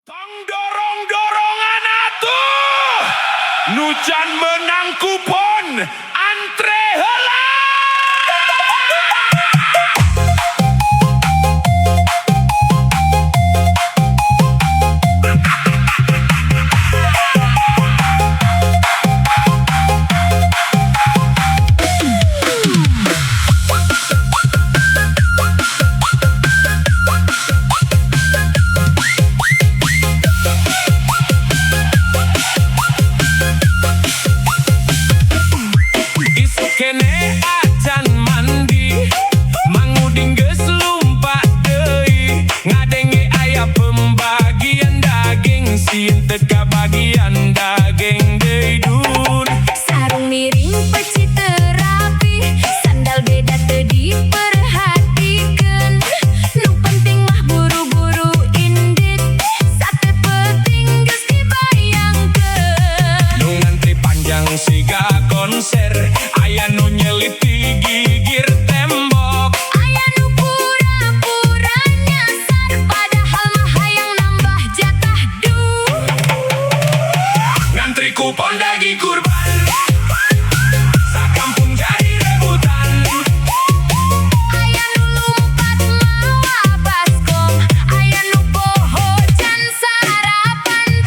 Tong dorong-dorongan atuh Nucan menang kupon antre heula. Kene acan mandi Manguding geus lumpat deui Ngadenge aya pembagian daging Sieun teu kabagian daging deui dun. Sarung miring peci teu rapi Sandal beda teu diperhatikeun Nu penting mah buru-buru indit Sate penting geus dibayangkeun. Nu ngantri panjang siga konser Aya nu nyeliti gigir tembok Aya nu pura-pura nyasar Padahal mah hayang nambah jatah duh. Ngantri kupon daging kurban Sakampung jadi rebutan. Aya nu lumpat mawa baskom Aya nu poho can sarapan.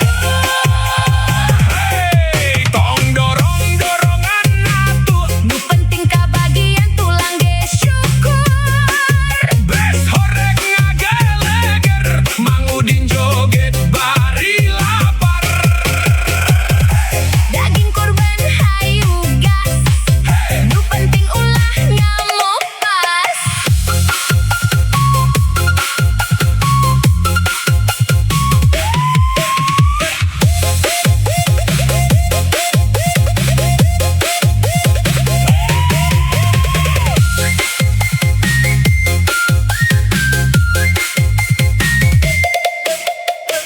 Hey, tong dorong-dorongan atuh Nu penting kabagian tulang ge syukur. Bes horeg ngageleger Mang Udin joget bari lapar. Daging kurban hayu gas Nu penting ulahnya mopas.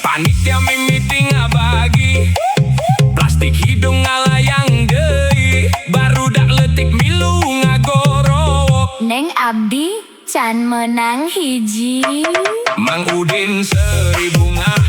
Panitia mimiti ngabagi Plastik hidung ngalayang deui Barudak leutik milu ngagorowo Neng abdi can menang hiji. Mang Udin 1000 ngah